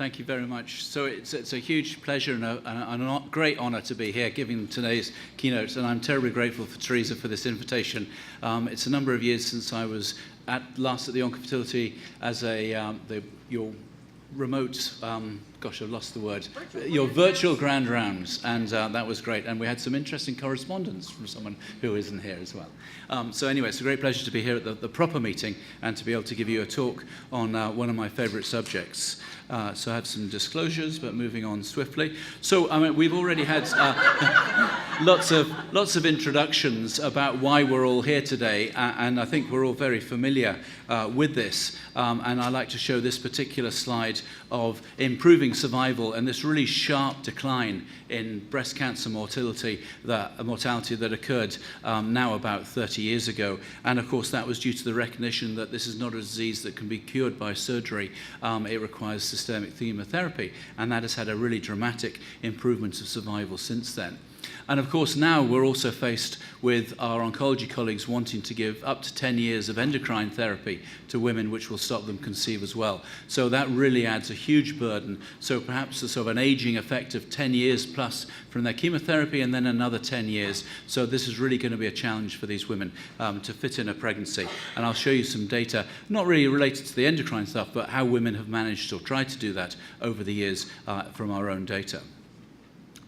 Thank you very much. So it's a huge pleasure and a great honor to be here giving today's keynote, and I'm terribly grateful for Teresa for this invitation. It's a number of years since I was last at the Oncofertility as your remote, gosh, I've lost the word, your virtual grand rounds, and that was great. And we had some interesting correspondence from someone who isn't here as well. So anyway, it's a great pleasure to be here at the proper meeting and to be able to give you a talk on one of my favorite subjects. So I have some disclosures, but moving on swiftly. So I mean, we've already had lots of introductions about why we're all here today, and I think we're all very familiar with this. And I like to show this particular slide of improving survival and this really sharp decline in breast cancer mortality that occurred now about 30 years ago. And of course, that was due to the recognition that this is not a disease that can be cured by surgery. It requires systemic chemotherapy, and that has had a really dramatic improvement of survival since then. And of course, now we're also faced with our oncology colleagues wanting to give up to 10 years of endocrine therapy to women, which will stop them conceive as well. So that really adds a huge burden. So perhaps a sort of an aging effect of 10 years plus from their chemotherapy and then another 10 years. So this is really going to be a challenge for these women to fit in a pregnancy. And I'll show you some data, not really related to the endocrine stuff, but how women have managed or tried to do that over the years from our own data.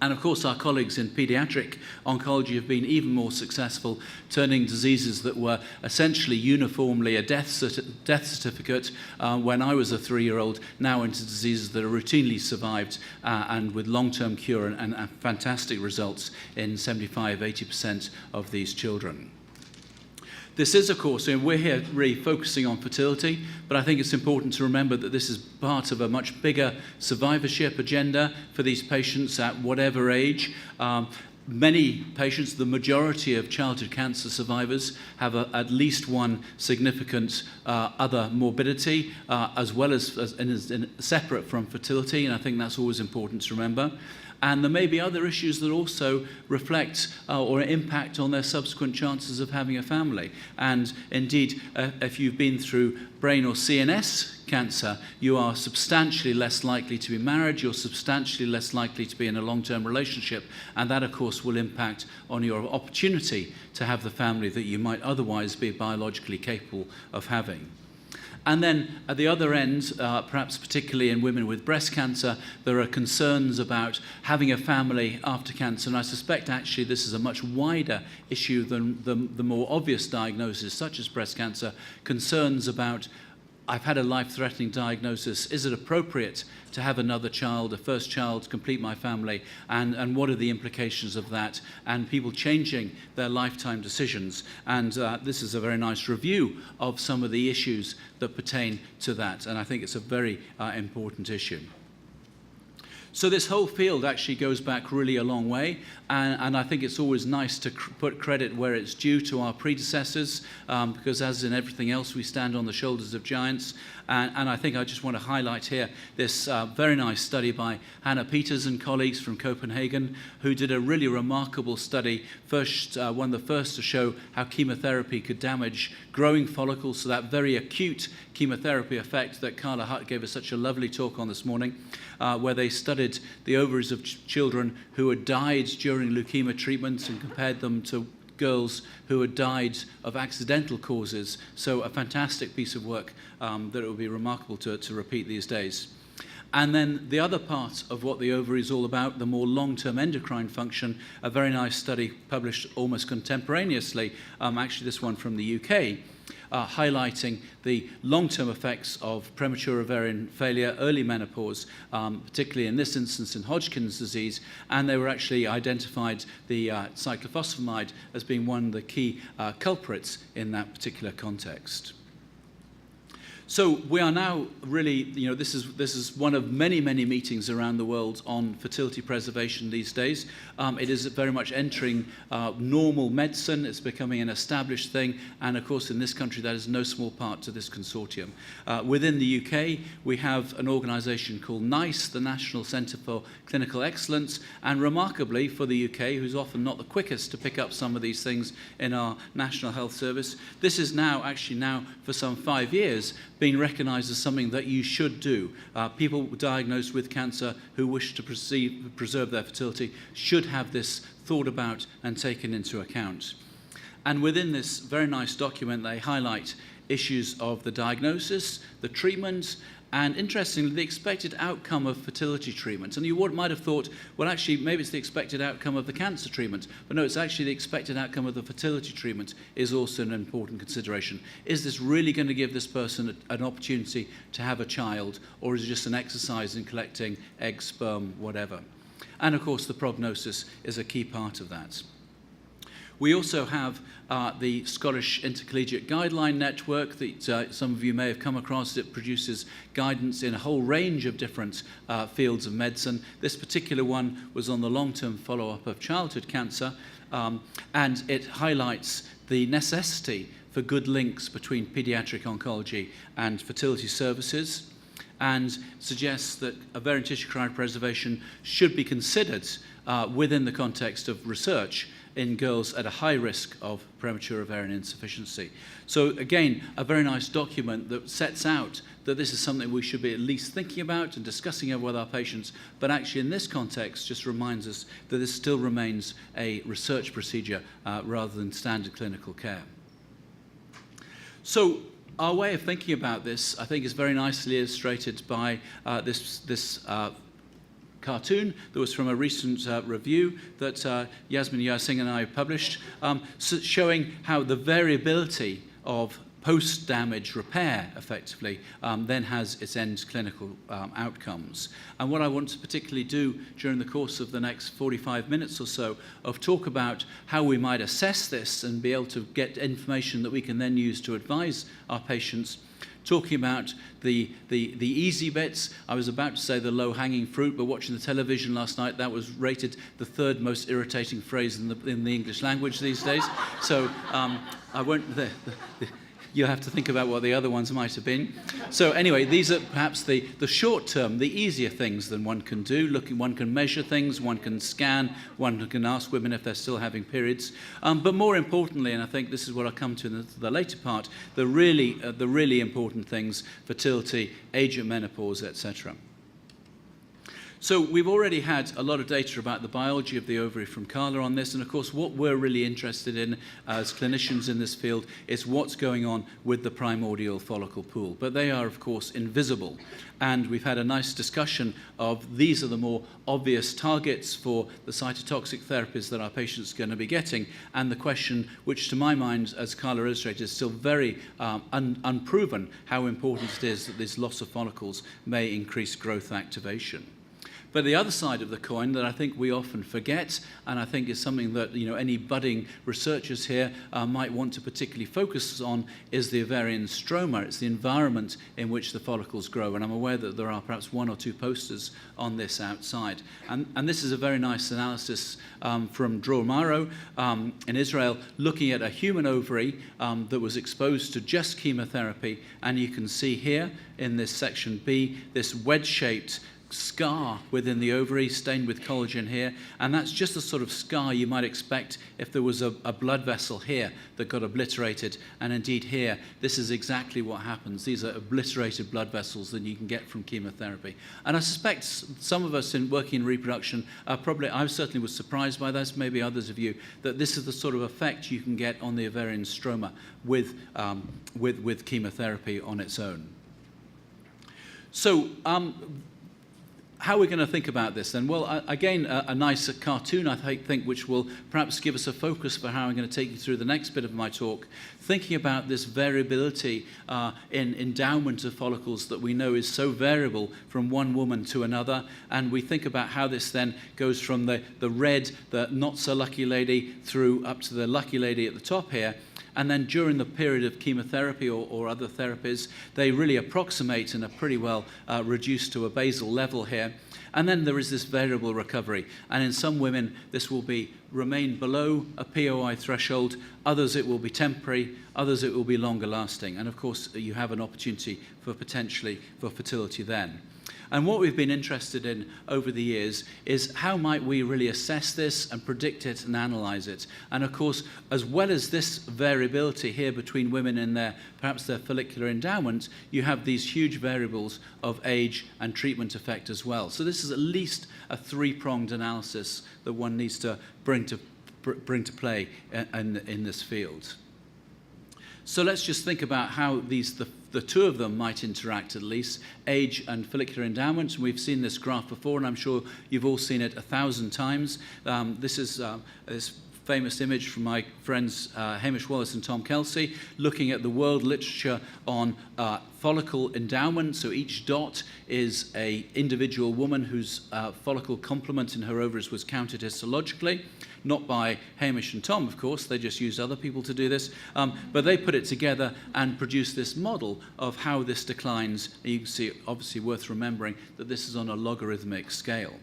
And of course, our colleagues in pediatric oncology have been even more successful, turning diseases that were essentially uniformly a death certificate when I was a 3-year-old, now into diseases that are routinely survived and with long-term cure and fantastic results in 75–80% of these children. This is, of course, we're here really focusing on fertility, but I think it's important to remember that this is part of a much bigger survivorship agenda for these patients at whatever age. Many patients, the majority of childhood cancer survivors, have at least one significant other morbidity, as well as separate from fertility, and I think that's always important to remember. And there may be other issues that also reflect or impact on their subsequent chances of having a family. And indeed, if you've been through brain or CNS cancer, you are substantially less likely to be married, you're substantially less likely to be in a long-term relationship, and that, of course, will impact on your opportunity to have the family that you might otherwise be biologically capable of having. And then at the other end, perhaps particularly in women with breast cancer, there are concerns about having a family after cancer. And I suspect actually this is a much wider issue than the more obvious diagnosis, such as breast cancer. Concerns about, I've had a life-threatening diagnosis. Is it appropriate to have another child, a first child, complete my family? And what are the implications of that? And people changing their lifetime decisions. And this is a very nice review of some of the issues that pertain to that. And I think it's a very important issue. So this whole field actually goes back really a long way, and I think it's always nice to put credit where it's due to our predecessors, because as in everything else, we stand on the shoulders of giants. And I think I just want to highlight here this very nice study by Hannah Peters and colleagues from Copenhagen, who did a really remarkable study, one of the first to show how chemotherapy could damage growing follicles, so that very acute chemotherapy effect that Carla Hutt gave us such a lovely talk on this morning, where they studied the ovaries of children who had died during leukemia treatments and compared them to girls who had died of accidental causes. So a fantastic piece of work that it would be remarkable to repeat these days. And then the other part of what the ovary is all about, the more long-term endocrine function, a very nice study published almost contemporaneously, actually this one from the UK, highlighting the long-term effects of premature ovarian failure, early menopause, particularly in this instance in Hodgkin's disease, and they were actually identified the cyclophosphamide as being one of the key culprits in that particular context. So we are now really, this is one of many, many meetings around the world on fertility preservation these days. It is very much entering normal medicine. It's becoming an established thing. And of course, in this country, that is no small part to this consortium. Within the UK, we have an organization called NICE, the National Centre for Clinical Excellence. And remarkably, for the UK, who's often not the quickest to pick up some of these things in our National Health Service, this is now, actually now for some 5 years, being recognized as something that you should do. People diagnosed with cancer who wish to preserve their fertility should have this thought about and taken into account. And within this very nice document, they highlight issues of the diagnosis, the treatment, and interestingly, the expected outcome of fertility treatment. And you might have thought, well, actually, maybe it's the expected outcome of the cancer treatment. But no, it's actually the expected outcome of the fertility treatment is also an important consideration. Is this really going to give this person an opportunity to have a child, or is it just an exercise in collecting eggs, sperm, whatever? And of course, the prognosis is a key part of that. We also have the Scottish Intercollegiate Guideline Network that some of you may have come across. It produces guidance in a whole range of different fields of medicine. This particular one was on the long-term follow-up of childhood cancer, and it highlights the necessity for good links between pediatric oncology and fertility services, and suggests that ovarian tissue cryopreservation should be considered within the context of research in girls at a high risk of premature ovarian insufficiency. So again, a very nice document that sets out that this is something we should be at least thinking about and discussing with our patients, but actually in this context just reminds us that this still remains a research procedure rather than standard clinical care. So our way of thinking about this, I think, is very nicely illustrated by this cartoon that was from a recent review that Yasmin Yasing and I published, showing how the variability of post-damage repair, effectively, then has its end clinical outcomes. And what I want to particularly do during the course of the next 45 minutes or so of talk about how we might assess this and be able to get information that we can then use to advise our patients, talking about the easy bits. I was about to say the low-hanging fruit, but watching the television last night, that was rated the third most irritating phrase in the English language these days. So I won't... You have to think about what the other ones might have been. So anyway, these are perhaps the short term, the easier things than one can do. One can measure things, one can scan, one can ask women if they're still having periods. But more importantly, and I think this is what I'll come to in the later part, the really important things: fertility, age of menopause, etc. So we've already had a lot of data about the biology of the ovary from Carla on this, and of course what we're really interested in as clinicians in this field is what's going on with the primordial follicle pool. But they are of course invisible, and we've had a nice discussion of these are the more obvious targets for the cytotoxic therapies that our patients are going to be getting, and the question, which to my mind, as Carla illustrated, is still very unproven, how important it is that this loss of follicles may increase growth activation. But the other side of the coin that I think we often forget, and I think is something that any budding researchers here might want to particularly focus on, is the ovarian stroma. It's the environment in which the follicles grow, and I'm aware that there are perhaps 1 or 2 posters on this outside. And this is a very nice analysis from Dror Maro in Israel, looking at a human ovary that was exposed to just chemotherapy, and you can see here in this section B, this wedge-shaped scar within the ovary stained with collagen here, and that's just the sort of scar you might expect if there was a blood vessel here that got obliterated, and indeed here this is exactly what happens. These are obliterated blood vessels that you can get from chemotherapy. And I suspect some of us in working in reproduction probably, I certainly was surprised by this, maybe others of you, that this is the sort of effect you can get on the ovarian stroma with chemotherapy on its own. So how are we going to think about this then? Well, again, a nice cartoon, I think, which will perhaps give us a focus for how I'm going to take you through the next bit of my talk, thinking about this variability in endowment of follicles that we know is so variable from one woman to another, and we think about how this then goes from the red, the not-so-lucky lady, through up to the lucky lady at the top here. And then during the period of chemotherapy or other therapies, they really approximate and are pretty well reduced to a basal level here. And then there is this variable recovery. And in some women, this will be remain below a POI threshold, others it will be temporary, others it will be longer lasting. And of course, you have an opportunity for potentially for fertility then. And what we've been interested in over the years is how might we really assess this and predict it and analyze it. And of course, as well as this variability here between women and perhaps their follicular endowment, you have these huge variables of age and treatment effect as well. So this is at least a three-pronged analysis that one needs to bring to play in this field. So let's just think about how the two of them might interact, at least, age and follicular endowment. We've seen this graph before, and I'm sure you've all seen it 1,000 times. This is this famous image from my friends Hamish Wallace and Tom Kelsey, looking at the world literature on follicle endowment. So each dot is an individual woman whose follicle complement in her ovaries was counted histologically. Not by Hamish and Tom, of course, they just used other people to do this, but they put it together and produced this model of how this declines. And you can see, obviously worth remembering, that this is on a logarithmic scale.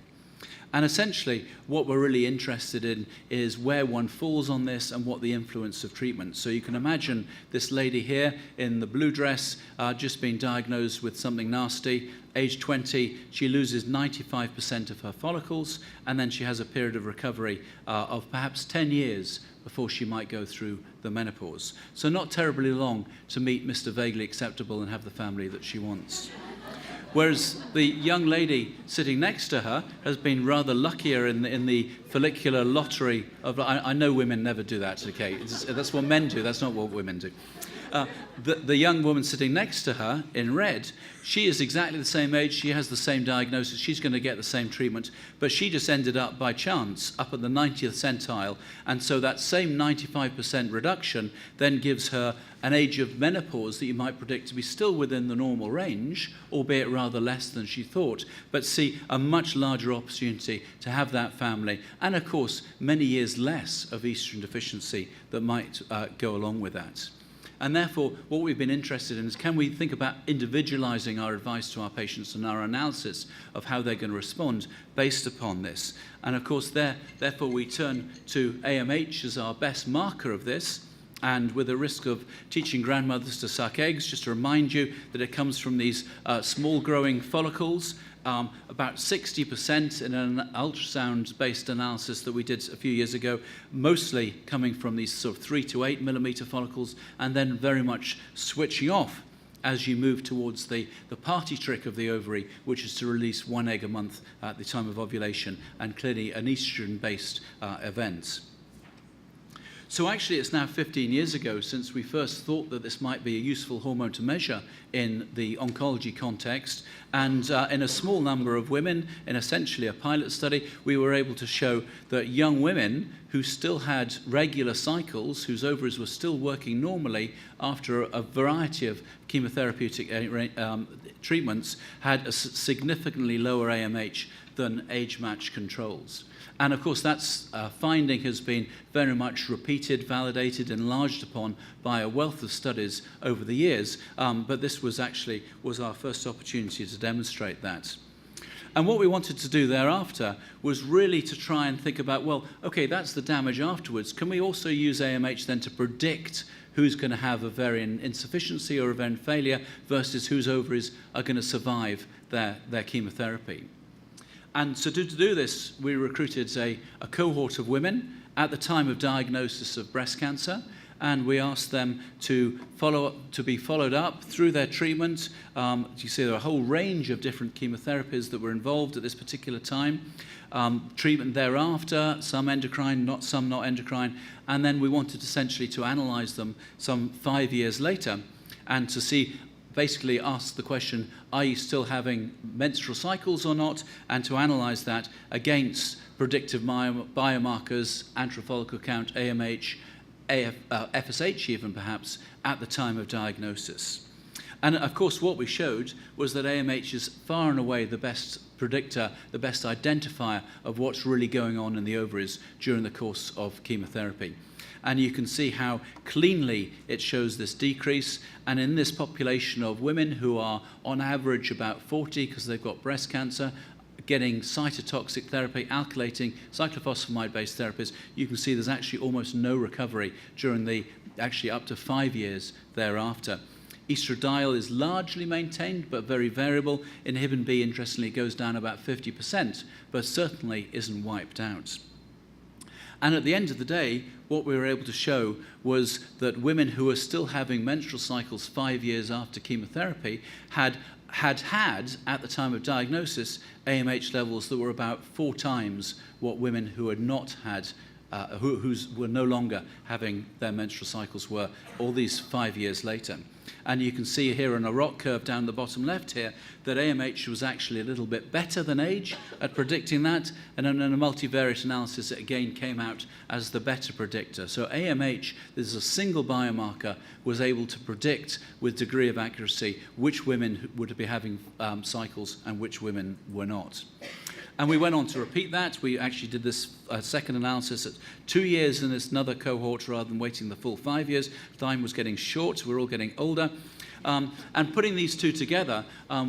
And essentially, what we're really interested in is where one falls on this and what the influence of treatment. So you can imagine this lady here in the blue dress just being diagnosed with something nasty. Age 20, she loses 95% of her follicles, and then she has a period of recovery of perhaps 10 years before she might go through the menopause. So not terribly long to meet Mr. Vaguely Acceptable and have the family that she wants. Whereas the young lady sitting next to her has been rather luckier in the follicular lottery of. I know women never do that, okay? That's what men do, that's not what women do. The young woman sitting next to her in red, she is exactly the same age, she has the same diagnosis, she's going to get the same treatment, but she just ended up by chance up at the 90th centile, and so that same 95% reduction then gives her an age of menopause that you might predict to be still within the normal range, albeit rather less than she thought, but see a much larger opportunity to have that family, and of course many years less of estrogen deficiency that might go along with that. And therefore, what we've been interested in is, can we think about individualizing our advice to our patients and our analysis of how they're going to respond based upon this? And of course, therefore, we turn to AMH as our best marker of this. And with the risk of teaching grandmothers to suck eggs, just to remind you that it comes from these small growing follicles. About 60% in an ultrasound-based analysis that we did a few years ago, mostly coming from these sort of 3 to 8 millimeter follicles, and then very much switching off as you move towards the party trick of the ovary, which is to release 1 egg a month at the time of ovulation, and clearly an estrogen-based event. So actually, it's now 15 years ago since we first thought that this might be a useful hormone to measure in the oncology context. And in a small number of women, in essentially a pilot study, we were able to show that young women who still had regular cycles, whose ovaries were still working normally after a variety of chemotherapeutic treatments, had a significantly lower AMH than age-matched controls. And of course, that finding has been very much repeated, validated, enlarged upon by a wealth of studies over the years. But this was our first opportunity to demonstrate that. And what we wanted to do thereafter was really to try and think about, well, okay, that's the damage afterwards. Can we also use AMH then to predict who's going to have ovarian insufficiency or ovarian failure versus whose ovaries are going to survive their chemotherapy? And so to do this, we recruited a cohort of women at the time of diagnosis of breast cancer, and we asked them to be followed up through their treatment. You see there are a whole range of different chemotherapies that were involved at this particular time. Treatment thereafter, some endocrine, some not endocrine, and then we wanted essentially to analyze them some 5 years later and to see, basically ask the question, are you still having menstrual cycles or not, and to analyze that against predictive biomarkers, antral follicle count, AMH, FSH even perhaps, at the time of diagnosis. And of course what we showed was that AMH is far and away the best predictor, the best identifier of what's really going on in the ovaries during the course of chemotherapy. And you can see how cleanly it shows this decrease. And in this population of women who are on average about 40 because they've got breast cancer, getting cytotoxic therapy, alkylating, cyclophosphamide-based therapies, you can see there's actually almost no recovery during the, actually up to 5 years thereafter. Estradiol is largely maintained, but very variable. Inhibin B, interestingly, goes down about 50%, but certainly isn't wiped out. And at the end of the day, what we were able to show was that women who were still having menstrual cycles 5 years after chemotherapy had at the time of diagnosis, AMH levels that were about 4 times what women who had not had, who were no longer having their menstrual cycles were, all these 5 years later. And you can see here in a ROC curve down the bottom left here that AMH was actually a little bit better than age at predicting that, and in a multivariate analysis it again came out as the better predictor. So AMH, this is a single biomarker, was able to predict with degree of accuracy which women would be having cycles and which women were not. And we went on to repeat that. We actually did this second analysis at 2 years in this another cohort rather than waiting the full 5 years. Time was getting short. We're all getting older. And putting these two together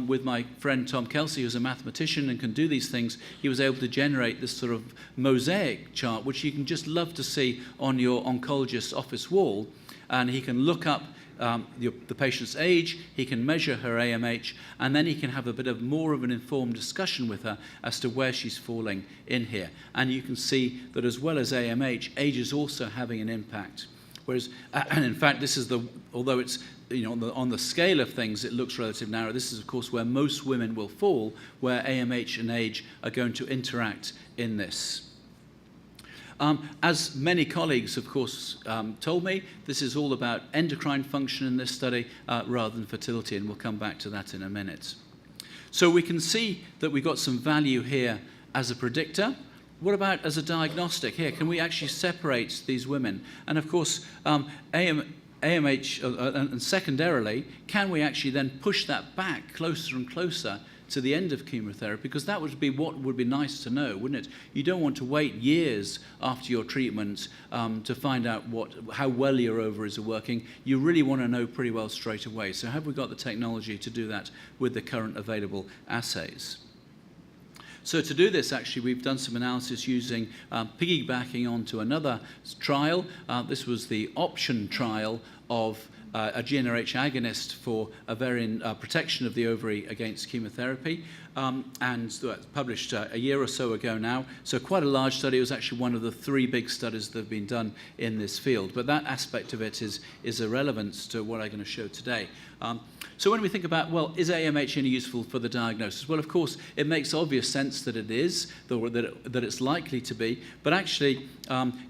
with my friend Tom Kelsey, who's a mathematician and can do these things, he was able to generate this sort of mosaic chart, which you can just love to see on your oncologist's office wall. And he can look up the patient's age, he can measure her AMH, and then he can have a bit of more of an informed discussion with her as to where she's falling in here. And you can see that as well as AMH, age is also having an impact. Whereas, and in fact, this is the, although it's, you know, on the scale of things, it looks relatively narrow. This is, of course, where most women will fall, where AMH and age are going to interact in this. As many colleagues, of course, told me, this is all about endocrine function in this study rather than fertility, and we'll come back to that in a minute. So we can see that we've got some value here as a predictor. What about as a diagnostic? Here, can we actually separate these women? And of course, AMH, and secondarily, can we actually then push that back closer and closer to the end of chemotherapy? Because that would be what would be nice to know, wouldn't it? You don't want to wait years after your treatment to find out how well your ovaries are working. You really want to know pretty well straight away. So have we got the technology to do that with the current available assays? So to do this, actually, we've done some analysis using piggybacking onto another trial. This was the option trial of a GnRH agonist for ovarian protection of the ovary against chemotherapy, and published a year or so ago now. So quite a large study. It was actually one of the 3 big studies that have been done in this field. But that aspect of it is irrelevant to what I'm going to show today. So when we think about, well, is AMH any useful for the diagnosis? Well, of course, it makes obvious sense that it is, that it's likely to be. But actually,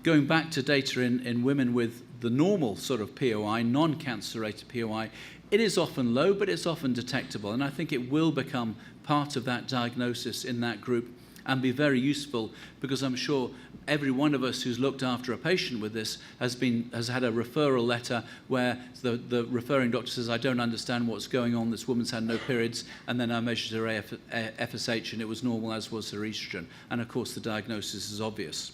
going back to data in women with the normal sort of POI, non-cancer-rated POI, it is often low, but it's often detectable. And I think it will become part of that diagnosis in that group and be very useful, because I'm sure every one of us who's looked after a patient with this has had a referral letter where the referring doctor says, I don't understand what's going on, this woman's had no periods, and then I measured her FSH and it was normal, as was her estrogen. And of course the diagnosis is obvious.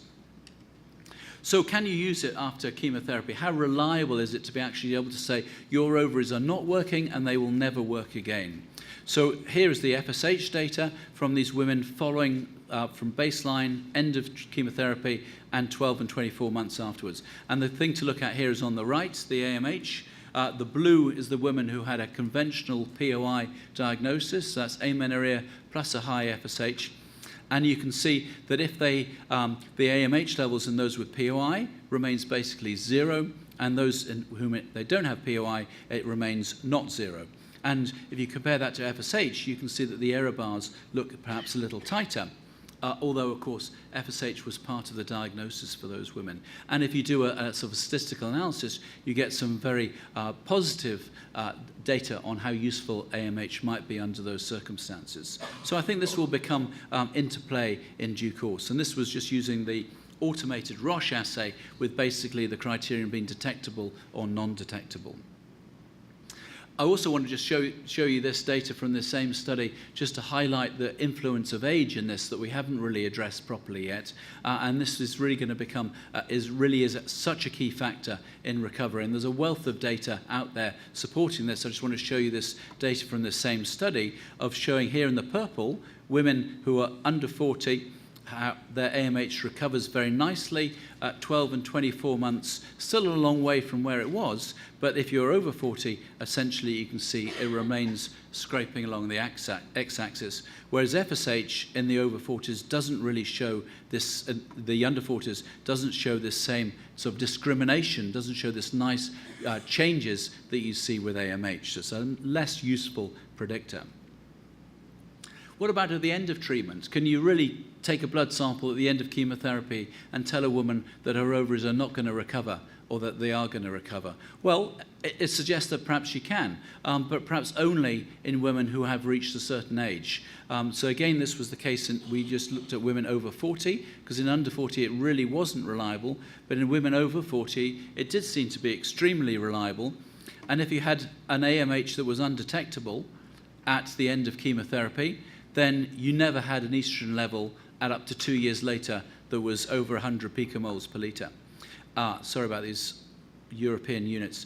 So can you use it after chemotherapy? How reliable is it to be actually able to say your ovaries are not working and they will never work again? So here is the FSH data from these women following from baseline, end of chemotherapy, and 12 and 24 months afterwards. And the thing to look at here is on the right, the AMH. The blue is the woman who had a conventional POI diagnosis. So that's amenorrhea plus a high FSH. And you can see that if the AMH levels in those with POI remains basically 0, and those in whom they don't have POI, it remains not 0. And if you compare that to FSH, you can see that the error bars look perhaps a little tighter, although, of course, FSH was part of the diagnosis for those women. And if you do a sort of statistical analysis, you get some very positive data on how useful AMH might be under those circumstances. So I think this will become into play in due course. And this was just using the automated Roche assay with basically the criterion being detectable or non-detectable. I also want to just show you this data from the same study just to highlight the influence of age in this that we haven't really addressed properly yet. And this is really going to become, is such a key factor in recovery. And there's a wealth of data out there supporting this. I just want to show you this data from the same study of showing here in the purple, women who are under 40, their AMH recovers very nicely at 12 and 24 months, still a long way from where it was, but if you're over 40, essentially you can see it remains scraping along the x-axis, whereas FSH in the over 40s doesn't really show this, the under 40s doesn't show this same sort of discrimination, doesn't show this nice changes that you see with AMH. So it's a less useful predictor. What about at the end of treatment? Can you really take a blood sample at the end of chemotherapy and tell a woman that her ovaries are not going to recover or that they are going to recover? Well, it suggests that perhaps she can, but perhaps only in women who have reached a certain age. So again, this was the case, we just looked at women over 40, because in under 40 it really wasn't reliable, but in women over 40 it did seem to be extremely reliable. And if you had an AMH that was undetectable at the end of chemotherapy, then you never had an estrogen level at up to 2 years later that was over 100 picomoles per litre. Sorry about these European units.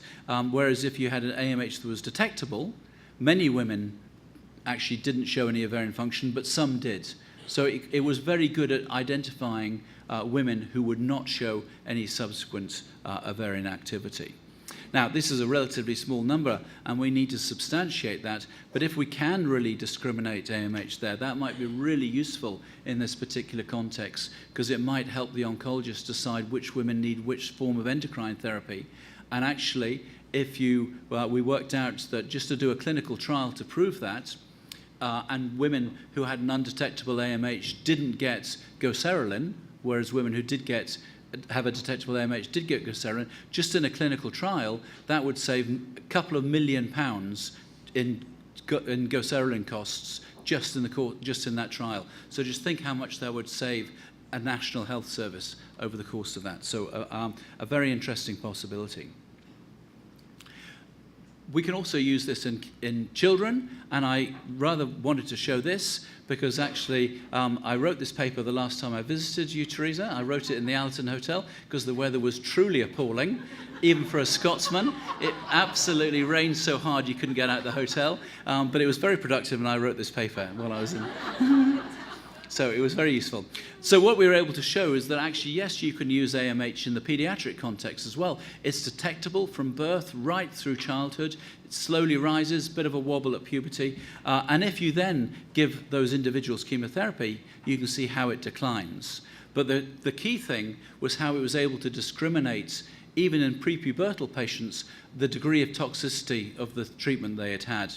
Whereas if you had an AMH that was detectable, many women actually didn't show any ovarian function, but some did. So it was very good at identifying women who would not show any subsequent ovarian activity. Now, this is a relatively small number, and we need to substantiate that, but if we can really discriminate AMH there, that might be really useful in this particular context, because it might help the oncologist decide which women need which form of endocrine therapy. And actually, if we worked out that just to do a clinical trial to prove that, and women who had an undetectable AMH didn't get goserelin, whereas women who did have a detectable AMH did get goserelin, just in a clinical trial, that would save a couple of £1 million in goserelin costs just in that trial. So just think how much that would save a national health service over the course of that. So a very interesting possibility. We can also use this in children, and I rather wanted to show this because actually I wrote this paper the last time I visited you, Teresa. I wrote it in the Allerton Hotel because the weather was truly appalling, even for a Scotsman. It absolutely rained so hard you couldn't get out of the hotel, but it was very productive, and I wrote this paper while I was in. So it was very useful. So what we were able to show is that actually, yes, you can use AMH in the pediatric context as well. It's detectable from birth right through childhood. It slowly rises, bit of a wobble at puberty. And if you then give those individuals chemotherapy, you can see how it declines. But the key thing was how it was able to discriminate, even in prepubertal patients, the degree of toxicity of the treatment they had had.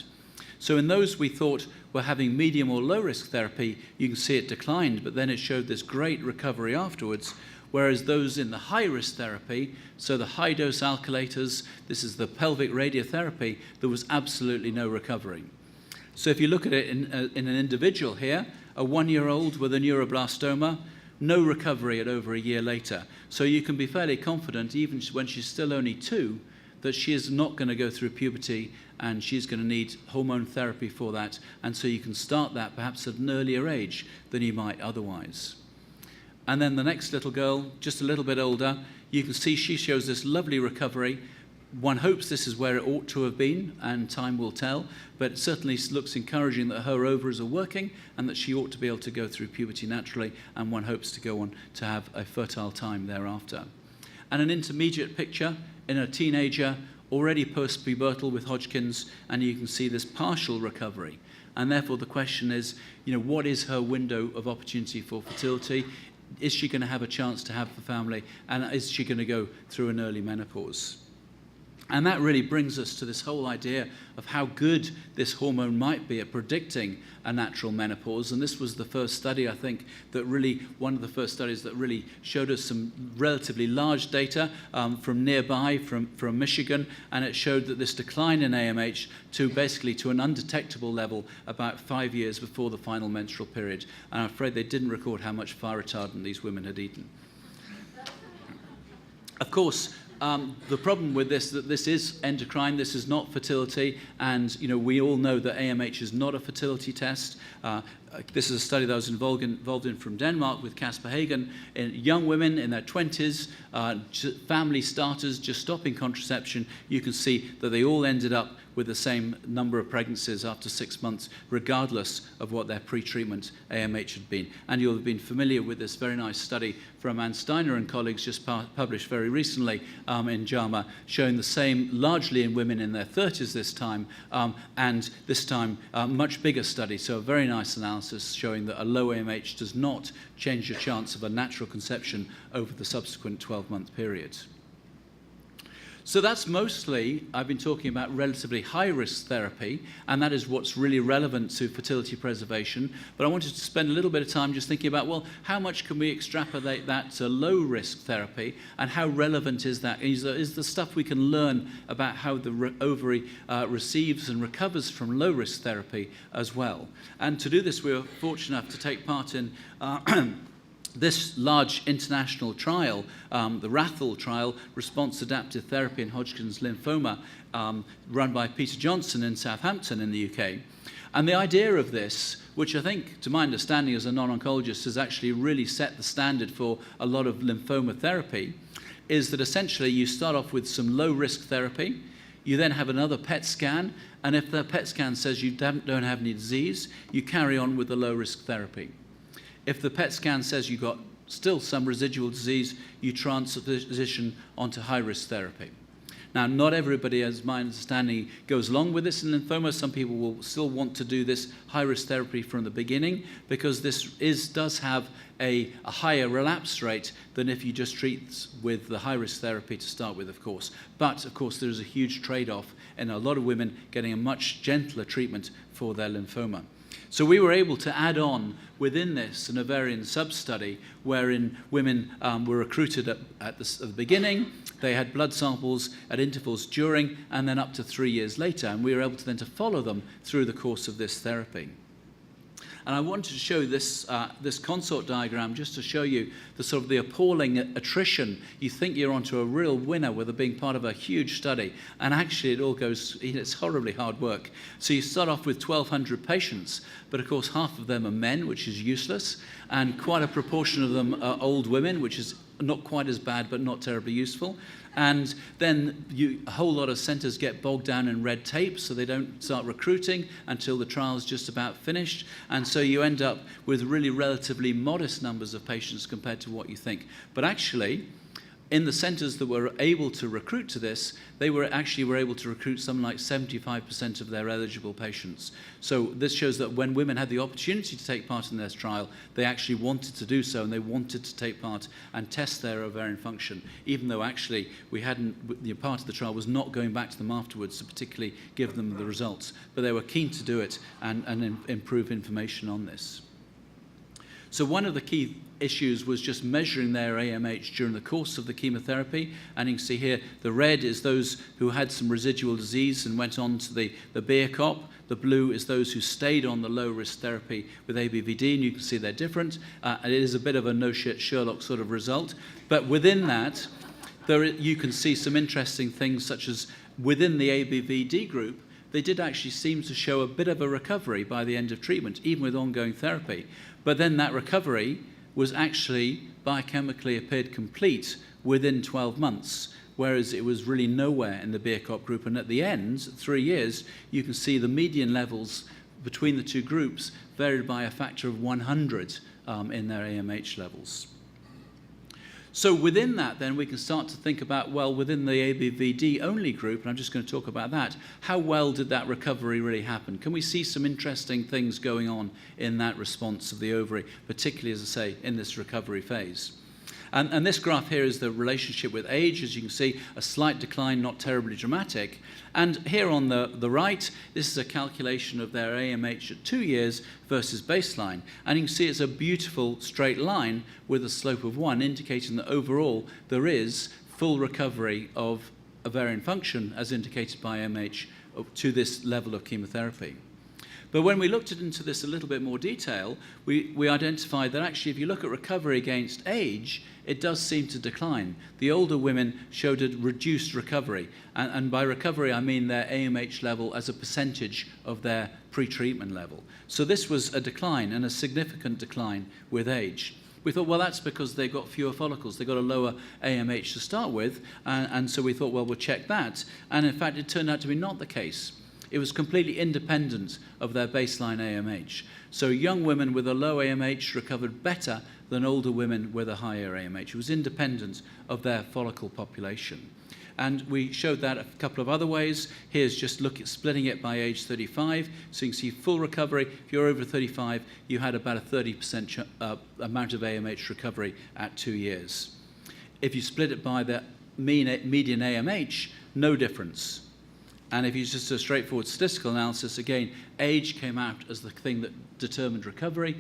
So in those we thought were having medium or low risk therapy, you can see it declined, but then it showed this great recovery afterwards, whereas those in the high risk therapy, so the high dose alkylators, this is the pelvic radiotherapy, there was absolutely no recovery. So if you look at it in an individual here, a 1-year-old with a neuroblastoma, no recovery at over a year later. So you can be fairly confident, even when she's still only 2, that she is not going to go through puberty and she's going to need hormone therapy for that. And so you can start that perhaps at an earlier age than you might otherwise. And then the next little girl, just a little bit older, you can see she shows this lovely recovery. One hopes this is where it ought to have been, and time will tell, but it certainly looks encouraging that her ovaries are working and that she ought to be able to go through puberty naturally, and one hopes to go on to have a fertile time thereafter. And an intermediate picture in a teenager, already post-pubertal with Hodgkin's, and you can see this partial recovery. And therefore the question is, what is her window of opportunity for fertility? Is she going to have a chance to have the family? And is she going to go through an early menopause? And that really brings us to this whole idea of how good this hormone might be at predicting a natural menopause. And this was the first study, I think, one of the first studies that really showed us some relatively large data from nearby, from Michigan, and it showed that this decline in AMH to an undetectable level about 5 years before the final menstrual period. And I'm afraid they didn't record how much fire retardant these women had eaten. Of course, the problem with this, that this is endocrine, this is not fertility, and we all know that AMH is not a fertility test. this is a study that I was involved in from Denmark with Kasper Hagen, in young women in their 20s, family starters, just stopping contraception. You can see that they all ended up with the same number of pregnancies after 6 months, regardless of what their pre-treatment AMH had been. And you'll have been familiar with this very nice study from Ann Steiner and colleagues, just published very recently in JAMA, showing the same largely in women in their 30s this time, and this time much bigger study. So a very nice analysis showing that a low AMH does not change your chance of a natural conception over the subsequent 12-month period. So that's mostly, I've been talking about relatively high-risk therapy, and that is what's really relevant to fertility preservation. But I wanted to spend a little bit of time just thinking about, well, how much can we extrapolate that to low-risk therapy, and how relevant is that? Is the stuff we can learn about how the ovary receives and recovers from low-risk therapy as well? And to do this, we were fortunate enough to take part in this large international trial, the RATHL trial, Response Adaptive Therapy in Hodgkin's Lymphoma, run by Peter Johnson in Southampton in the UK. And the idea of this, which I think, to my understanding as a non-oncologist, has actually really set the standard for a lot of lymphoma therapy, is that essentially you start off with some low-risk therapy, you then have another PET scan, and if the PET scan says you don't have any disease, you carry on with the low-risk therapy. If the PET scan says you've got still some residual disease, you transition onto high-risk therapy. Now, not everybody, as my understanding, goes along with this in lymphoma. Some people will still want to do this high-risk therapy from the beginning, because this does have a higher relapse rate than if you just treat with the high-risk therapy to start with, of course. But, of course, there is a huge trade-off in a lot of women getting a much gentler treatment for their lymphoma. So we were able to add on within this an ovarian substudy wherein women were recruited at the beginning. They had blood samples at intervals during and then up to 3 years later, and we were able to then to follow them through the course of this therapy. And I wanted to show this, this consort diagram just to show you the sort of the appalling attrition. You think you're onto a real winner with being part of a huge study, and actually it all goes, it's horribly hard work. So you start off with 1,200 patients, but of course half of them are men, which is useless, and quite a proportion of them are old women, which is not quite as bad, but not terribly useful. And then a whole lot of centres get bogged down in red tape, so they don't start recruiting until the trial's just about finished. And so you end up with really relatively modest numbers of patients compared to what you think. But actually, in the centres that were able to recruit to this, they were able to recruit something like 75% of their eligible patients. So this shows that when women had the opportunity to take part in this trial, they actually wanted to do so, and they wanted to take part and test their ovarian function, even though actually we hadn't, part of the trial was not going back to them afterwards to particularly give them the results. But they were keen to do it and improve information on this. So one of the key issues was just measuring their AMH during the course of the chemotherapy. And you can see here, the red is those who had some residual disease and went on to the BIACOP. The blue is those who stayed on the low-risk therapy with ABVD, and you can see they're different. And it is a bit of a no-shit Sherlock sort of result. But within that, you can see some interesting things, such as within the ABVD group, they did actually seem to show a bit of a recovery by the end of treatment, even with ongoing therapy. But then that recovery was actually biochemically appeared complete within 12 months, whereas it was really nowhere in the BIACOP group. And at the end, 3 years, you can see the median levels between the two groups varied by a factor of 100 in their AMH levels. So within that, then, we can start to think about, well, within the ABVD-only group, and I'm just going to talk about that, how well did that recovery really happen? Can we see some interesting things going on in that response of the ovary, particularly, as I say, in this recovery phase? And this graph here is the relationship with age. As you can see, a slight decline, not terribly dramatic. And here on the right, this is a calculation of their AMH at 2 years versus baseline. And you can see it's a beautiful straight line with a slope of 1, indicating that overall there is full recovery of ovarian function, as indicated by AMH, to this level of chemotherapy. But when we looked into this a little bit more detail, we identified that actually if you look at recovery against age, it does seem to decline. The older women showed a reduced recovery. And by recovery, I mean their AMH level as a percentage of their pre-treatment level. So this was a decline, and a significant decline with age. We thought, well, that's because they've got fewer follicles. They've got a lower AMH to start with, and so we thought, well, we'll check that. And in fact, it turned out to be not the case. It was completely independent of their baseline AMH. So young women with a low AMH recovered better than older women with a higher AMH. It was independent of their follicle population. And we showed that a couple of other ways. Here's just splitting it by age 35. So you can see full recovery. If you're over 35, you had about a 30% amount of AMH recovery at 2 years. If you split it by the median AMH, no difference. And if you just a straightforward statistical analysis, again, age came out as the thing that determined recovery.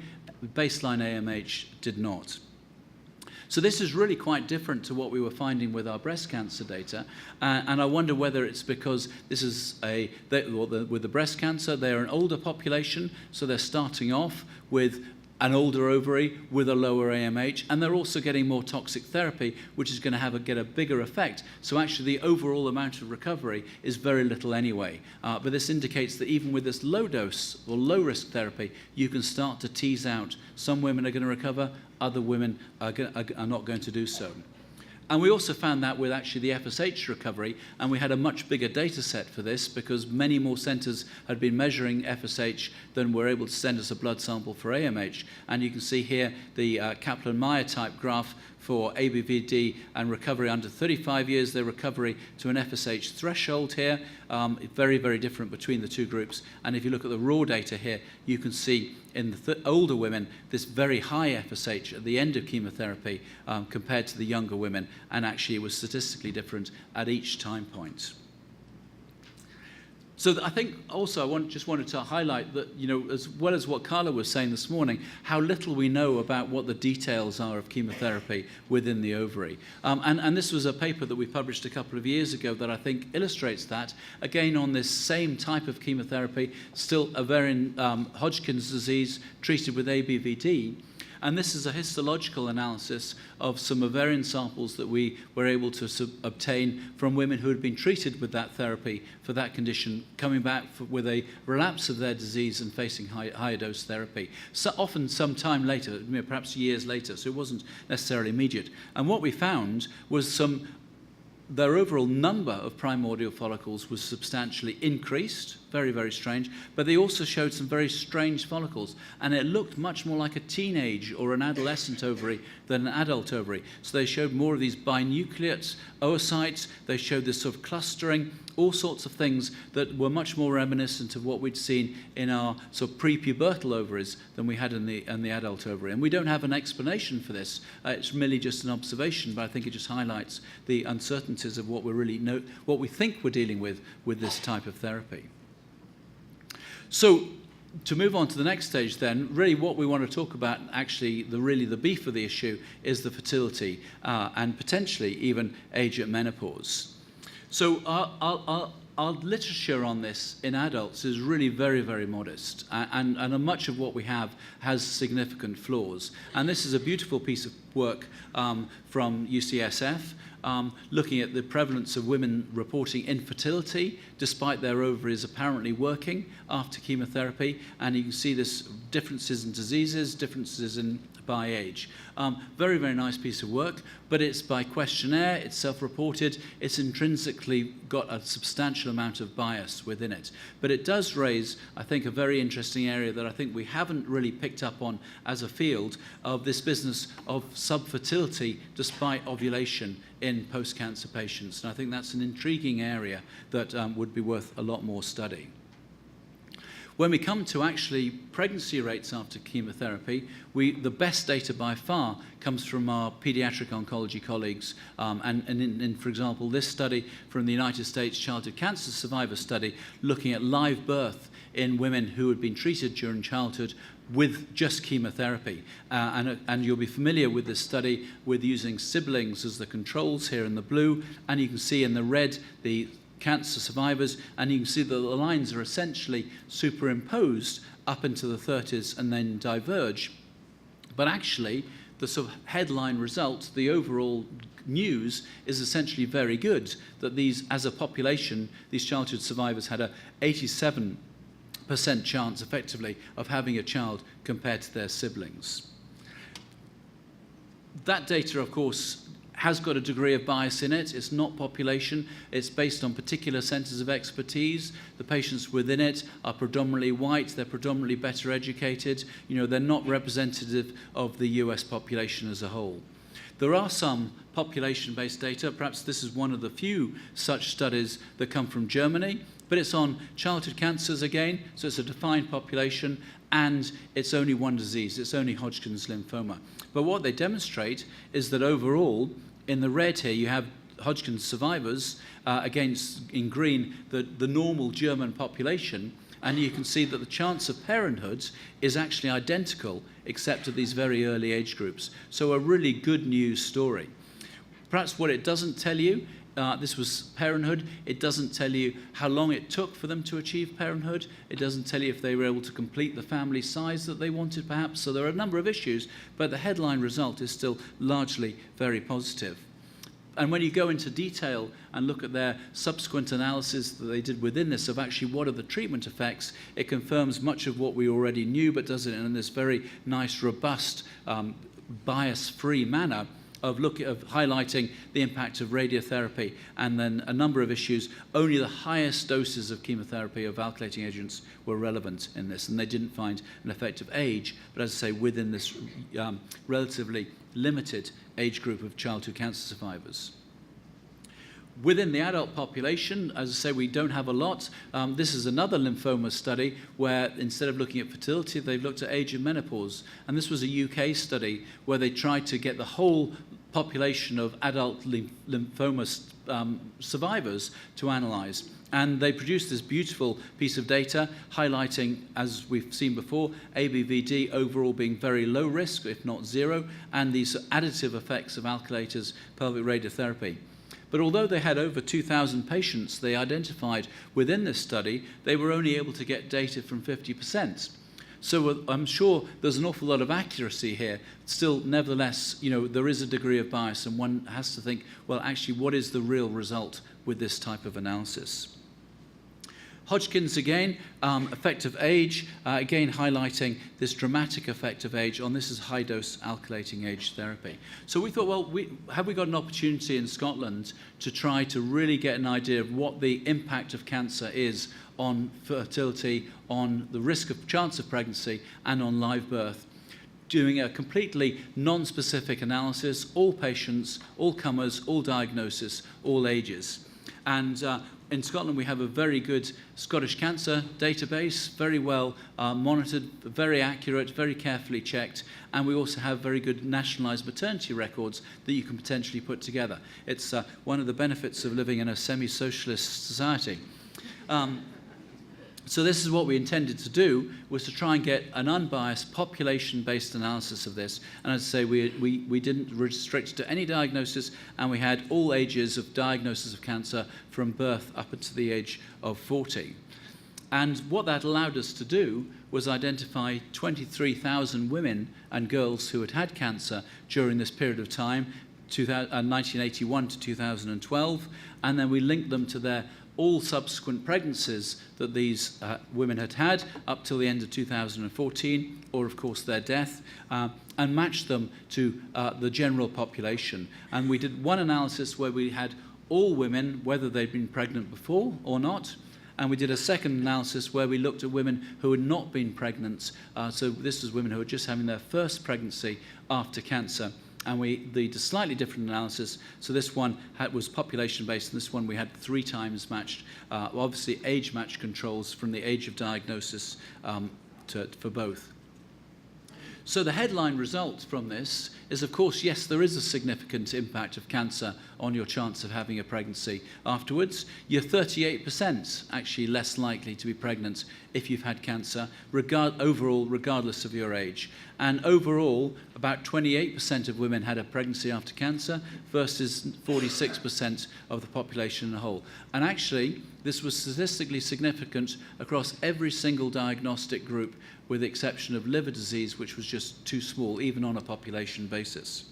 Baseline AMH did not. So this is really quite different to what we were finding with our breast cancer data. And I wonder whether it's because this is with the breast cancer, they're an older population, so they're starting off with an older ovary with a lower AMH, and they're also getting more toxic therapy, which is going to get a bigger effect. So actually the overall amount of recovery is very little anyway. But this indicates that even with this low dose or low risk therapy, you can start to tease out some women are going to recover, other women are not going to do so. And we also found that with actually the FSH recovery, and we had a much bigger data set for this because many more centers had been measuring FSH than were able to send us a blood sample for AMH. And you can see here the Kaplan-Meier type graph for ABVD and recovery under 35 years, their recovery to an FSH threshold here. Very, very different between the two groups. And if you look at the raw data here, you can see in the older women this very high FSH at the end of chemotherapy compared to the younger women, and actually it was statistically different at each time point. So I think also I just wanted to highlight that, as well as what Carla was saying this morning, how little we know about what the details are of chemotherapy within the ovary. And this was a paper that we published a couple of years ago that I think illustrates that, again on this same type of chemotherapy, still ovarian Hodgkin's disease treated with ABVD. And this is a histological analysis of some ovarian samples that we were able to obtain from women who had been treated with that therapy for that condition, coming back with a relapse of their disease and facing higher dose therapy. So often some time later, perhaps years later, so it wasn't necessarily immediate. And what we found was their overall number of primordial follicles was substantially increased, very, very strange, but they also showed some very strange follicles, and it looked much more like a teenage or an adolescent ovary than an adult ovary. So they showed more of these binucleates, oocytes, they showed this sort of clustering, all sorts of things that were much more reminiscent of what we'd seen in our sort of prepubertal ovaries than we had in the adult ovary. And we don't have an explanation for this. It's merely just an observation, but I think it just highlights the uncertainties of what we think we're dealing with this type of therapy. So to move on to the next stage then, really what we want to talk about, actually the beef of the issue, is the fertility and potentially even age at menopause. So our literature on this in adults is really very, very modest, and much of what we have has significant flaws. And this is a beautiful piece of work from UCSF, looking at the prevalence of women reporting infertility despite their ovaries apparently working after chemotherapy. And you can see this differences in diseases, differences by age. Very, very nice piece of work, but it's by questionnaire, it's self-reported, it's intrinsically got a substantial amount of bias within it. But it does raise, I think, a very interesting area that I think we haven't really picked up on as a field of this business of subfertility despite ovulation in post-cancer patients. And I think that's an intriguing area that would be worth a lot more study. When we come to actually pregnancy rates after chemotherapy, the best data by far comes from our pediatric oncology colleagues. And in, for example, this study from the United States Childhood Cancer Survivor Study, looking at live birth in women who had been treated during childhood with just chemotherapy. And you'll be familiar with this study with using siblings as the controls here in the blue, and you can see in the red the cancer survivors, and you can see that the lines are essentially superimposed up into the 30s and then diverge. But actually, the sort of headline result, the overall news, is essentially very good, that these, as a population, these childhood survivors had a 87% percent chance, effectively, of having a child compared to their siblings. That data, of course, has got a degree of bias in it. It's not population. It's based on particular centres of expertise. The patients within it are predominantly white. They're predominantly better educated. You know, they're not representative of the US population as a whole. There are some population-based data. Perhaps this is one of the few such studies that come from Germany, but it's on childhood cancers again, so it's a defined population, and it's only one disease. It's only Hodgkin's lymphoma. But what they demonstrate is that overall, in the red here, you have Hodgkin's survivors, against, in green, the normal German population, and you can see that the chance of parenthood is actually identical, except at these very early age groups. So a really good news story. Perhaps what it doesn't tell you, this was parenthood, it doesn't tell you how long it took for them to achieve parenthood. It doesn't tell you if they were able to complete the family size that they wanted, perhaps. So there are a number of issues, but the headline result is still largely very positive. And when you go into detail and look at their subsequent analysis that they did within this of actually what are the treatment effects, it confirms much of what we already knew, but does it in this very nice, robust, bias-free manner of highlighting the impact of radiotherapy, and then a number of issues. Only the highest doses of chemotherapy of alkylating agents were relevant in this, and they didn't find an effect of age, but as I say, within this relatively limited age group of childhood cancer survivors. Within the adult population, as I say, we don't have a lot. This is another lymphoma study where instead of looking at fertility, they've looked at age and menopause. And this was a UK study where they tried to get the whole population of adult lymphoma survivors to analyze. And they produced this beautiful piece of data highlighting, as we've seen before, ABVD overall being very low risk, if not zero, and these additive effects of alkylators, pelvic radiotherapy. But although they had over 2,000 patients they identified within this study, they were only able to get data from 50%. So I'm sure there's an awful lot of accuracy here. Still, nevertheless, you know, there is a degree of bias, and one has to think, well, actually, what is the real result with this type of analysis? Hodgkin's again, effect of age, again highlighting this dramatic effect of age on this is high-dose alkylating age therapy. So we thought, well, have we got an opportunity in Scotland to try to really get an idea of what the impact of cancer is on fertility, on the risk of chance of pregnancy, and on live birth, doing a completely non-specific analysis, all patients, all comers, all diagnosis, all ages. And in Scotland, we have a very good Scottish cancer database, very well monitored, very accurate, very carefully checked, and we also have very good nationalised maternity records that you can potentially put together. It's one of the benefits of living in a semi-socialist society. So this is what we intended to do, was to try and get an unbiased population-based analysis of this. And as I say, we didn't restrict to any diagnosis, and we had all ages of diagnosis of cancer from birth up to the age of 40. And what that allowed us to do was identify 23,000 women and girls who had had cancer during this period of time, 1981 to 2012, and then we linked them to their all subsequent pregnancies that these women had had up till the end of 2014, or of course their death, and matched them to the general population. And we did one analysis where we had all women, whether they'd been pregnant before or not, and we did a second analysis where we looked at women who had not been pregnant. So this was women who were just having their first pregnancy after cancer. And we did a slightly different analysis. So this one was population-based, and this one we had 3 times matched, obviously age-matched controls from the age of diagnosis for both. So the headline result from this is, of course, yes, there is a significant impact of cancer on your chance of having a pregnancy afterwards. You're 38% actually less likely to be pregnant if you've had cancer, overall, regardless of your age. And overall, about 28% of women had a pregnancy after cancer versus 46% of the population in a whole. And actually, this was statistically significant across every single diagnostic group, with the exception of liver disease, which was just too small, even on a population basis.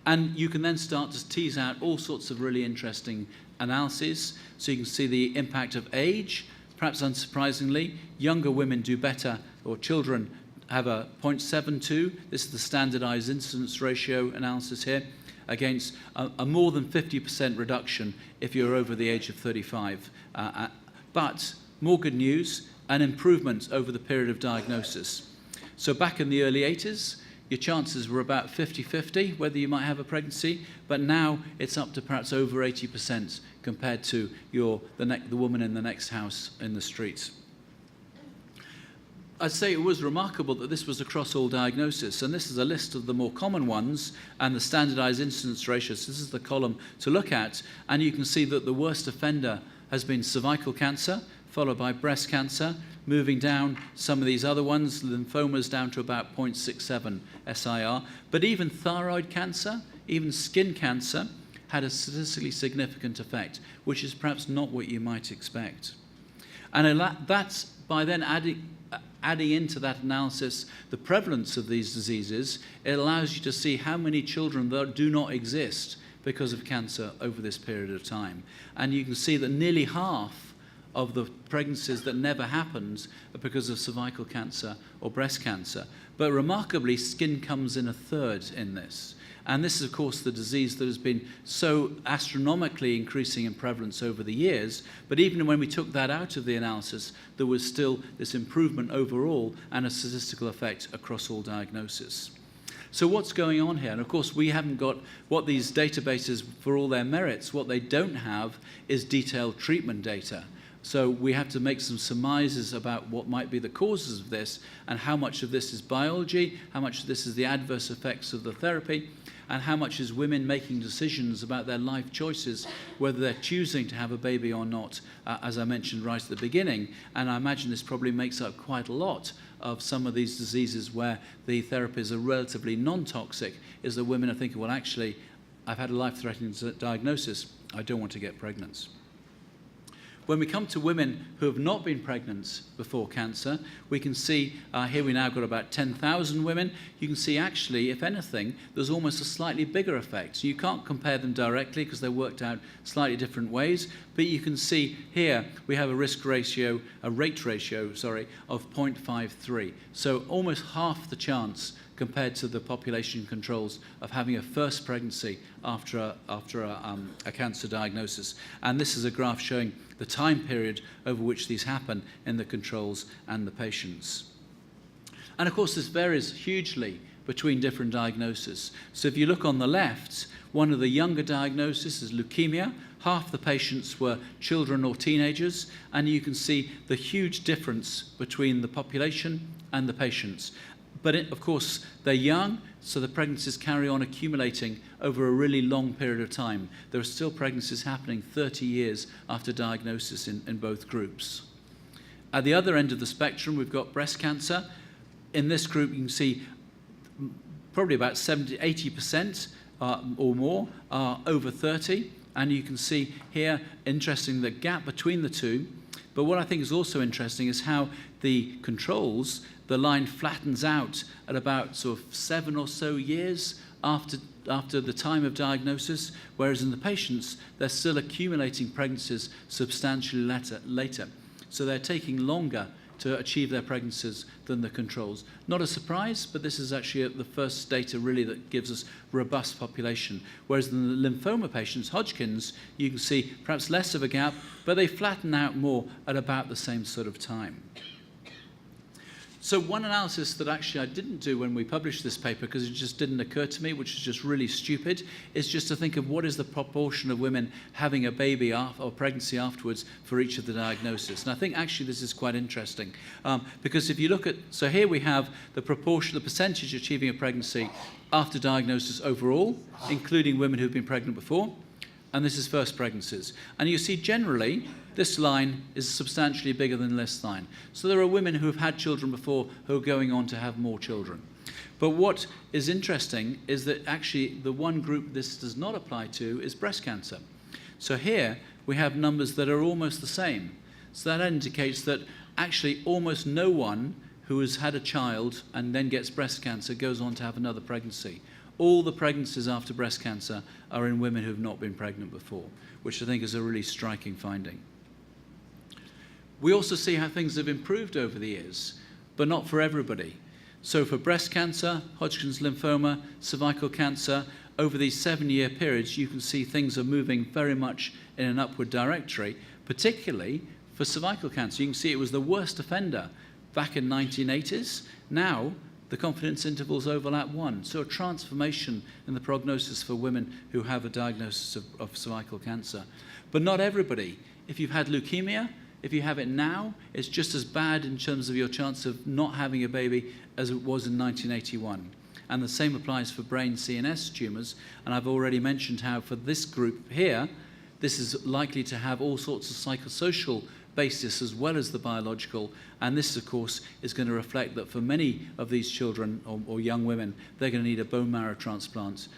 And you can then start to tease out all sorts of really interesting analyses. So you can see the impact of age. perhaps unsurprisingly, younger women do better, or children have a 0.72. This is the standardized incidence ratio analysis here, against a more than 50% reduction if you're over the age of 35. But more good news, an improvement over the period of diagnosis. So back in the early 80s, your chances were about 50-50 whether you might have a pregnancy, but now it's up to perhaps over 80% compared to the woman in the next house in the street. I'd say it was remarkable that this was across all diagnoses, and this is a list of the more common ones and the standardized incidence ratios. This is the column to look at, and you can see that the worst offender has been cervical cancer, followed by breast cancer, moving down some of these other ones, lymphomas down to about 0.67 SIR. But even thyroid cancer, even skin cancer, had a statistically significant effect, which is perhaps not what you might expect. And that's by then adding into that analysis the prevalence of these diseases, it allows you to see how many children that do not exist because of cancer over this period of time. And you can see that nearly half of the pregnancies that never happened are because of cervical cancer or breast cancer. But remarkably, skin comes in a third in this. And this is, of course, the disease that has been so astronomically increasing in prevalence over the years. But even when we took that out of the analysis, there was still this improvement overall and a statistical effect across all diagnoses. So what's going on here? And of course, we haven't got what these databases, for all their merits, what they don't have is detailed treatment data. So we have to make some surmises about what might be the causes of this and how much of this is biology, how much of this is the adverse effects of the therapy, and how much is women making decisions about their life choices, whether they're choosing to have a baby or not, as I mentioned right at the beginning. And I imagine this probably makes up quite a lot of some of these diseases where the therapies are relatively non-toxic, is that women are thinking, well, actually, I've had a life-threatening diagnosis, I don't want to get pregnant. When we come to women who have not been pregnant before cancer, we can see here we now got about 10,000 women. You can see actually, if anything, there's almost a slightly bigger effect. So you can't compare them directly because they're worked out slightly different ways. But you can see here we have a rate ratio, of 0.53. So almost half the chance compared to the population controls of having a first pregnancy after a cancer diagnosis. And this is a graph showing the time period over which these happen in the controls and the patients. And of course, this varies hugely between different diagnoses. So if you look on the left, one of the younger diagnoses is leukemia. Half the patients were children or teenagers, and you can see the huge difference between the population and the patients. But of course, they're young, so the pregnancies carry on accumulating over a really long period of time. There are still pregnancies happening 30 years after diagnosis in both groups. At the other end of the spectrum, we've got breast cancer. In this group, you can see probably about 80% or more are over 30. And you can see here, interesting, the gap between the two. But what I think is also interesting is how the controls, the line flattens out at about sort of 7 or so years after the time of diagnosis, whereas in the patients, they're still accumulating pregnancies substantially later. So they're taking longer to achieve their pregnancies than the controls. Not a surprise, but this is actually the first data really that gives us robust population. Whereas in the lymphoma patients, Hodgkin's, you can see perhaps less of a gap, but they flatten out more at about the same sort of time. So one analysis that actually I didn't do when we published this paper, because it just didn't occur to me, which is just really stupid, is just to think of what is the proportion of women having a baby or pregnancy afterwards for each of the diagnoses. And I think actually this is quite interesting, because if you look at, so here we have the proportion, the percentage achieving a pregnancy after diagnosis overall, including women who've been pregnant before, and this is first pregnancies. And you see generally, this line is substantially bigger than this line. So there are women who have had children before who are going on to have more children. But what is interesting is that actually the one group this does not apply to is breast cancer. So here we have numbers that are almost the same. So that indicates that actually almost no one who has had a child and then gets breast cancer goes on to have another pregnancy. All the pregnancies after breast cancer are in women who have not been pregnant before, which I think is a really striking finding. We also see how things have improved over the years, but not for everybody. So for breast cancer, Hodgkin's lymphoma, cervical cancer, over these 7-year periods, you can see things are moving very much in an upward directory, particularly for cervical cancer. You can see it was the worst offender back in 1980s. Now, the confidence intervals overlap 1. So a transformation in the prognosis for women who have a diagnosis of cervical cancer. But not everybody. If you've had leukemia, if you have it now, it's just as bad in terms of your chance of not having a baby as it was in 1981. And the same applies for brain CNS tumours. And I've already mentioned how for this group here, this is likely to have all sorts of psychosocial basis as well as the biological. And this, of course, is going to reflect that for many of these children or young women, they're going to need a bone marrow transplant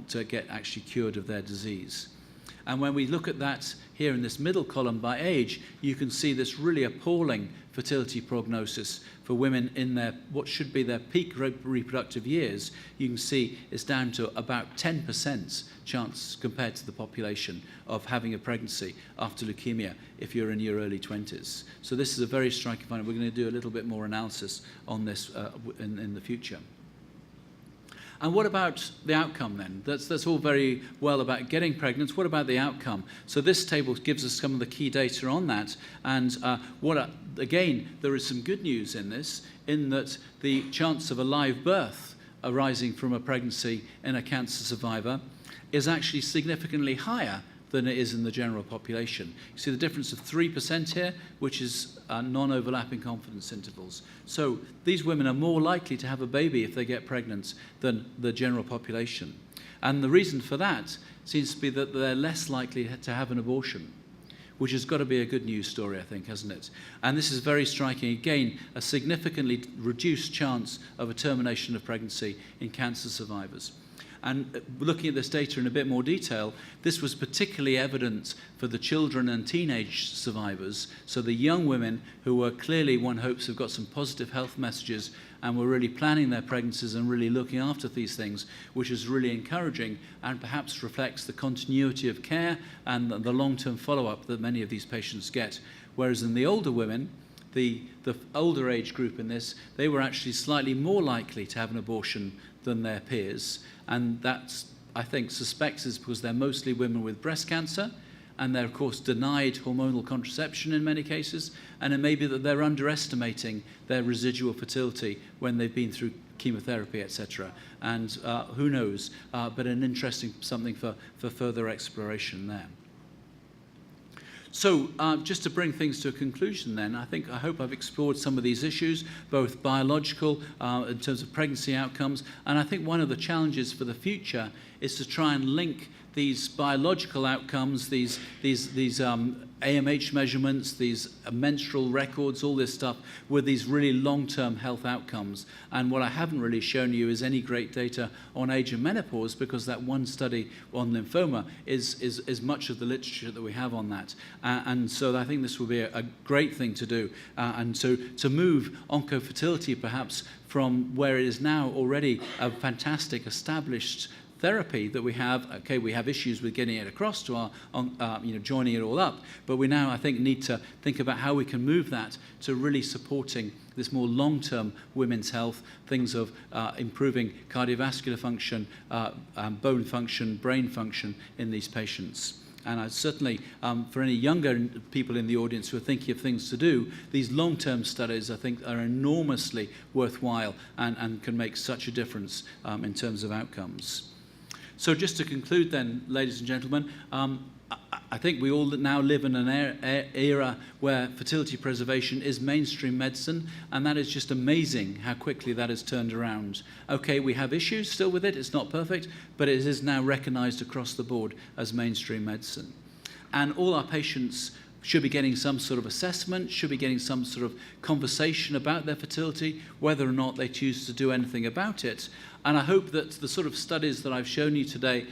to get actually cured of their disease. And when we look at that here in this middle column by age, you can see this really appalling fertility prognosis for women in their what should be their peak reproductive years. You can see it's down to about 10% chance compared to the population of having a pregnancy after leukemia if you're in your early 20s. So this is a very striking finding. We're going to do a little bit more analysis on this in the future. And what about the outcome then? That's all very well about getting pregnant. What about the outcome? So this table gives us some of the key data on that. And again, there is some good news in this, in that the chance of a live birth arising from a pregnancy in a cancer survivor is actually significantly higher than it is in the general population. You see the difference of 3% here, which is non-overlapping confidence intervals. So these women are more likely to have a baby if they get pregnant than the general population. And the reason for that seems to be that they're less likely to have an abortion, which has got to be a good news story, I think, hasn't it? And this is very striking. Again, a significantly reduced chance of a termination of pregnancy in cancer survivors. And looking at this data in a bit more detail, this was particularly evident for the children and teenage survivors, so the young women who were clearly, one hopes, have got some positive health messages and were really planning their pregnancies and really looking after these things, which is really encouraging and perhaps reflects the continuity of care and the long-term follow-up that many of these patients get. Whereas in the older women, the older age group in this, they were actually slightly more likely to have an abortion than their peers. And that's, I think, suspects is because they're mostly women with breast cancer, and they're, of course, denied hormonal contraception in many cases, and it may be that they're underestimating their residual fertility when they've been through chemotherapy, etc. And who knows, but an interesting something for further exploration there. So just to bring things to a conclusion then, I hope I've explored some of these issues, both biological in terms of pregnancy outcomes, and I think one of the challenges for the future is to try and link these biological outcomes, these AMH measurements, these menstrual records, all this stuff, with these really long-term health outcomes. And what I haven't really shown you is any great data on age and menopause, because that one study on lymphoma is much of the literature that we have on that. And so I think this will be a great thing to do. And so to move Oncofertility perhaps from where it is now already a fantastic established therapy that we have. Okay, we have issues with getting it across to our, joining it all up, but we now, I think, need to think about how we can move that to really supporting this more long-term women's health, things of improving cardiovascular function, bone function, brain function in these patients. And I certainly, for any younger people in the audience who are thinking of things to do, these long-term studies, I think, are enormously worthwhile and can make such a difference in terms of outcomes. So just to conclude then, ladies and gentlemen, I think we all now live in an era where fertility preservation is mainstream medicine, and that is just amazing how quickly that has turned around. Okay, we have issues still with it, it's not perfect, but it is now recognized across the board as mainstream medicine. And all our patients should be getting some sort of assessment, should be getting some sort of conversation about their fertility, whether or not they choose to do anything about it. And I hope that the sort of studies that I've shown you today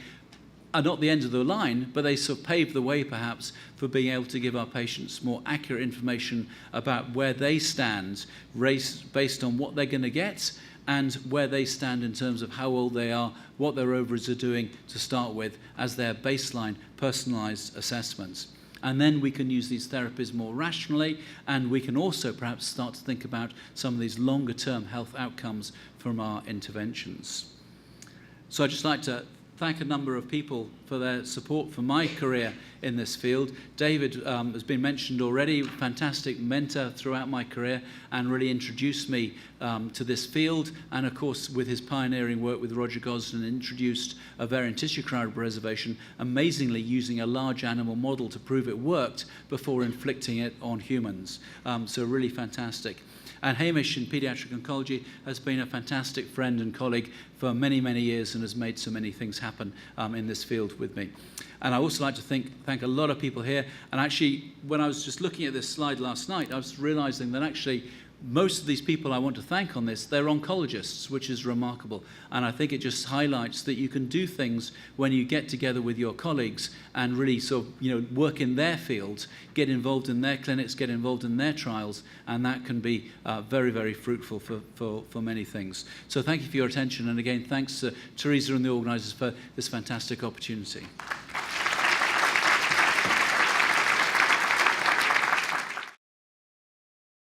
are not the end of the line, but they sort of pave the way perhaps for being able to give our patients more accurate information about where they stand, based on what they're going to get and where they stand in terms of how old they are, what their ovaries are doing to start with as their baseline personalized assessments. and then we can use these therapies more rationally, and we can also perhaps start to think about some of these longer-term health outcomes from our interventions. So I'd just like to thank a number of people for their support for my career in this field. David has been mentioned already, fantastic mentor throughout my career and really introduced me to this field, and of course with his pioneering work with Roger Gosden introduced ovarian tissue cryopreservation, amazingly using a large animal model to prove it worked before inflicting it on humans. So really fantastic. And Hamish in paediatric oncology has been a fantastic friend and colleague for many, many years and has made so many things happen in this field with me. And I also like to thank a lot of people here. And actually, when I was just looking at this slide last night, I was realizing that actually most of these people I want to thank on this, they're oncologists, which is remarkable. And I think it just highlights that you can do things when you get together with your colleagues and really sort of, work in their fields, get involved in their clinics, get involved in their trials, and that can be very, very fruitful for many things. So thank you for your attention, and again, thanks to Teresa and the organisers for this fantastic opportunity.